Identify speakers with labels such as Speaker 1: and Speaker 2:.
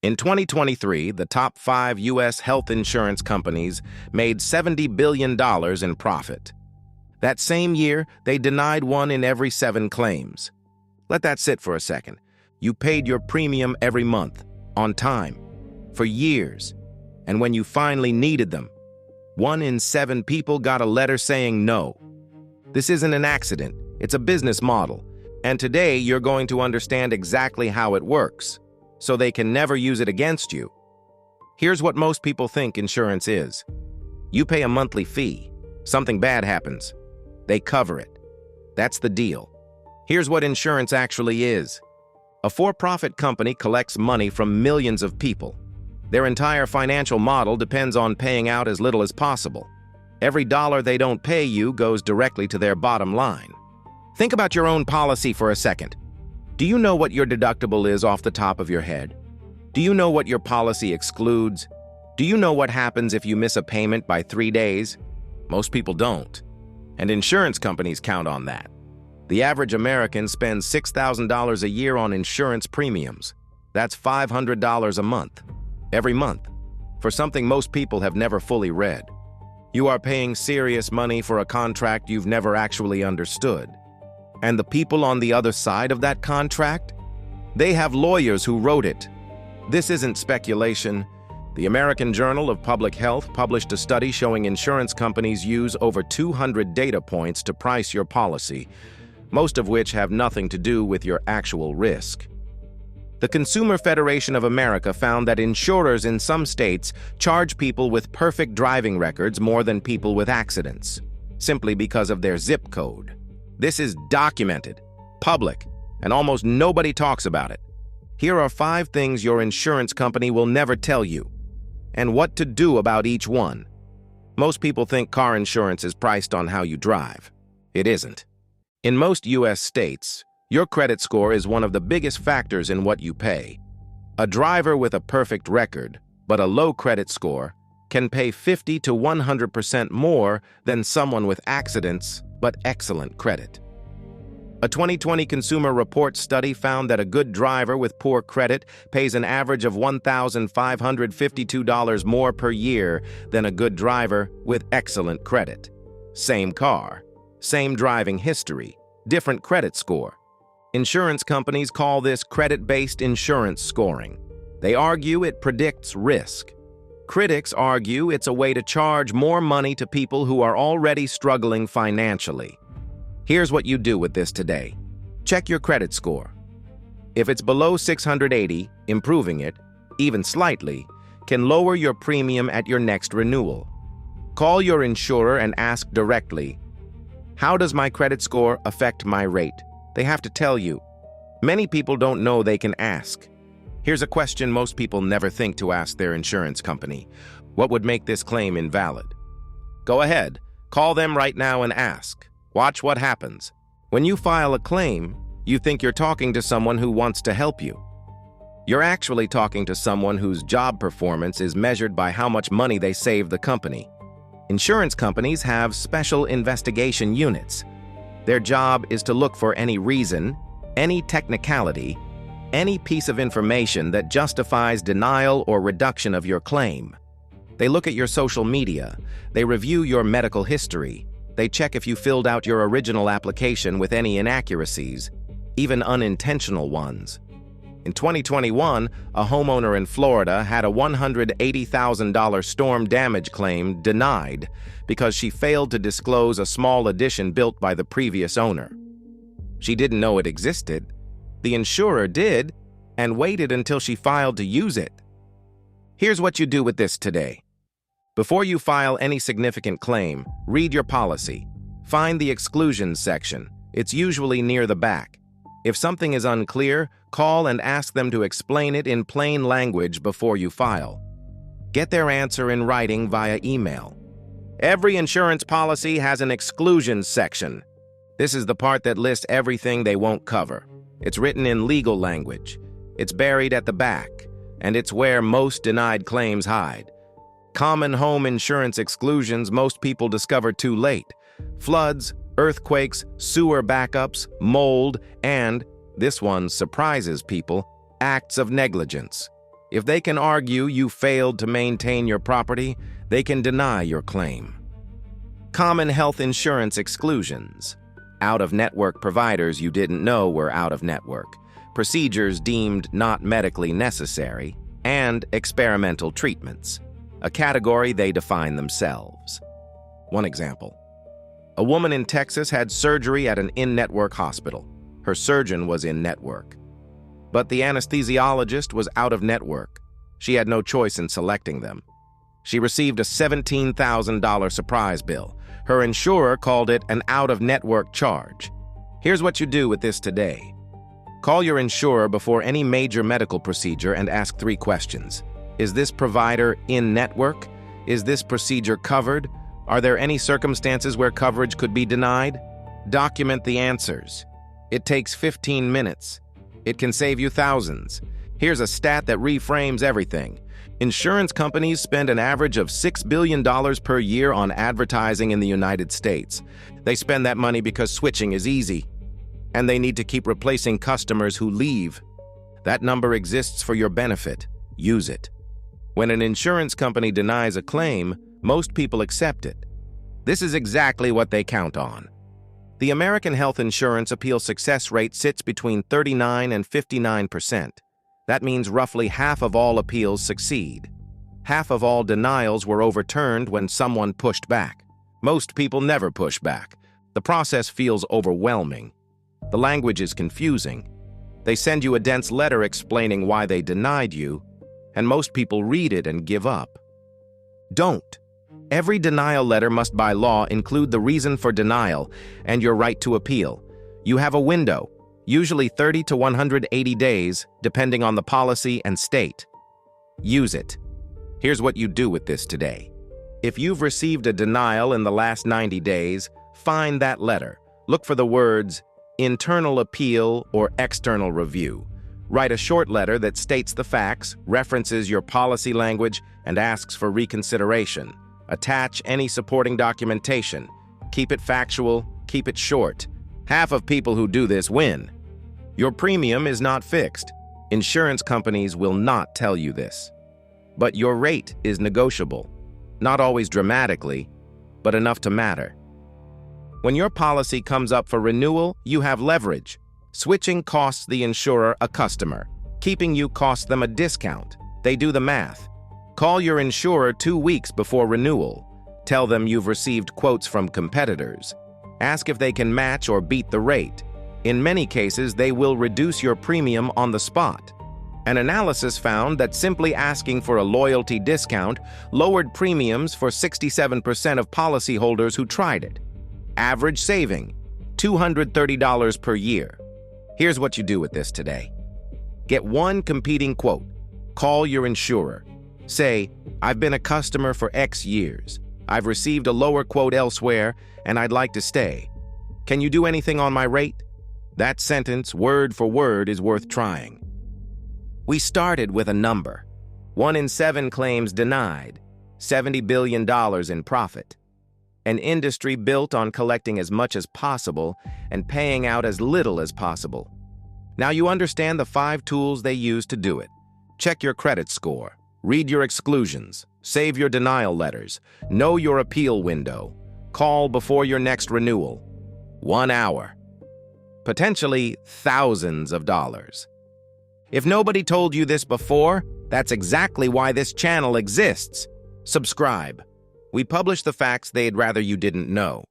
Speaker 1: In 2023, the top 5 U.S. health insurance companies made $70 billion in profit. That same year, they denied 1 in every 7 claims. Let that sit for a second. You paid your premium every month, on time, for years. And when you finally needed them, 1 in 7 people got a letter saying no. This isn't an accident, it's a business model. And today, you're going to understand exactly how it works, so they can never use it against you. Here's what most people think insurance is. You pay a monthly fee. Something bad happens. They cover it. That's the deal. Here's what insurance actually is. A for-profit company collects money from millions of people. Their entire financial model depends on paying out as little as possible. Every dollar they don't pay you goes directly to their bottom line. Think about your own policy for a second. Do you know what your deductible is off the top of your head? Do you know what your policy excludes? Do you know what happens if you miss a payment by 3 days? Most people don't. And insurance companies count on that. The average American spends $6,000 a year on insurance premiums. That's $500 a month, every month, for something most people have never fully read. You are paying serious money for a contract you've never actually understood. And the people on the other side of that contract? They have lawyers who wrote it. This isn't speculation. The American Journal of Public Health published a study showing insurance companies use over 200 data points to price your policy, most of which have nothing to do with your actual risk. The Consumer Federation of America found that insurers in some states charge people with perfect driving records more than people with accidents, simply because of their zip code. This is documented, public, and almost nobody talks about it. Here are 5 things your insurance company will never tell you, and what to do about each one. Most people think car insurance is priced on how you drive. It isn't. In most U.S. states, your credit score is one of the biggest factors in what you pay. A driver with a perfect record, but a low credit score, can pay 50 to 100% more than someone with accidents but excellent credit. A 2020 Consumer Reports study found that a good driver with poor credit pays an average of $1,552 more per year than a good driver with excellent credit. Same car, same driving history, different credit score. Insurance companies call this credit-based insurance scoring. They argue it predicts risk. Critics argue it's a way to charge more money to people who are already struggling financially. Here's what you do with this today. Check your credit score. If it's below 680, improving it, even slightly, can lower your premium at your next renewal. Call your insurer and ask directly, "How does my credit score affect my rate?" They have to tell you. Many people don't know they can ask. Here's a question most people never think to ask their insurance company. What would make this claim invalid? Go ahead, call them right now and ask. Watch what happens. When you file a claim, you think you're talking to someone who wants to help you. You're actually talking to someone whose job performance is measured by how much money they save the company. Insurance companies have special investigation units. Their job is to look for any reason, any technicality, any piece of information that justifies denial or reduction of your claim. They look at your social media, they review your medical history, they check if you filled out your original application with any inaccuracies, even unintentional ones. In 2021, a homeowner in Florida had a $180,000 storm damage claim denied because she failed to disclose a small addition built by the previous owner. She didn't know it existed. The insurer did, and waited until she filed to use it. Here's what you do with this today. Before you file any significant claim, read your policy. Find the exclusions section. It's usually near the back. If something is unclear, call and ask them to explain it in plain language before you file. Get their answer in writing via email. Every insurance policy has an exclusions section. This is the part that lists everything they won't cover. It's written in legal language. It's buried at the back, and it's where most denied claims hide. Common home insurance exclusions most people discover too late. Floods, earthquakes, sewer backups, mold, and, this one surprises people, acts of negligence. If they can argue you failed to maintain your property, they can deny your claim. Common health insurance exclusions. Out-of-network providers you didn't know were out-of-network, procedures deemed not medically necessary, and experimental treatments, a category they define themselves. One example. A woman in Texas had surgery at an in-network hospital. Her surgeon was in-network. But the anesthesiologist was out-of-network. She had no choice in selecting them. She received a $17,000 surprise bill. Her insurer called it an out-of-network charge. Here's what you do with this today. Call your insurer before any major medical procedure and ask 3 questions. Is this provider in-network? Is this procedure covered? Are there any circumstances where coverage could be denied? Document the answers. It takes 15 minutes. It can save you thousands. Here's a stat that reframes everything. Insurance companies spend an average of $6 billion per year on advertising in the United States. They spend that money because switching is easy, and they need to keep replacing customers who leave. That number exists for your benefit. Use it. When an insurance company denies a claim, most people accept it. This is exactly what they count on. The American health insurance appeal success rate sits between 39 and 59%. That means roughly half of all appeals succeed. Half of all denials were overturned when someone pushed back. Most people never push back. The process feels overwhelming. The language is confusing. They send you a dense letter explaining why they denied you, and most people read it and give up. Don't. Every denial letter must by law include the reason for denial and your right to appeal. You have a window, usually 30 to 180 days, depending on the policy and state. Use it. Here's what you do with this today. If you've received a denial in the last 90 days, find that letter. Look for the words internal appeal or external review. Write a short letter that states the facts, references your policy language, and asks for reconsideration. Attach any supporting documentation. Keep it factual, keep it short. Half of people who do this win. Your premium is not fixed. Insurance companies will not tell you this. But your rate is negotiable. Not always dramatically, but enough to matter. When your policy comes up for renewal, you have leverage. Switching costs the insurer a customer. Keeping you costs them a discount. They do the math. Call your insurer 2 weeks before renewal. Tell them you've received quotes from competitors. Ask if they can match or beat the rate. In many cases, they will reduce your premium on the spot. An analysis found that simply asking for a loyalty discount lowered premiums for 67% of policyholders who tried it. Average saving, $230 per year. Here's what you do with this today. Get 1 competing quote. Call your insurer. Say, I've been a customer for X years. I've received a lower quote elsewhere, and I'd like to stay. Can you do anything on my rate? That sentence, word for word, is worth trying. We started with a number. 1 in 7 claims denied, $70 billion in profit. An industry built on collecting as much as possible and paying out as little as possible. Now you understand the 5 tools they use to do it. Check your credit score. Read your exclusions. Save your denial letters. Know your appeal window. Call before your next renewal. 1 hour. Potentially thousands of dollars. If nobody told you this before, that's exactly why this channel exists. Subscribe. We publish the facts they'd rather you didn't know.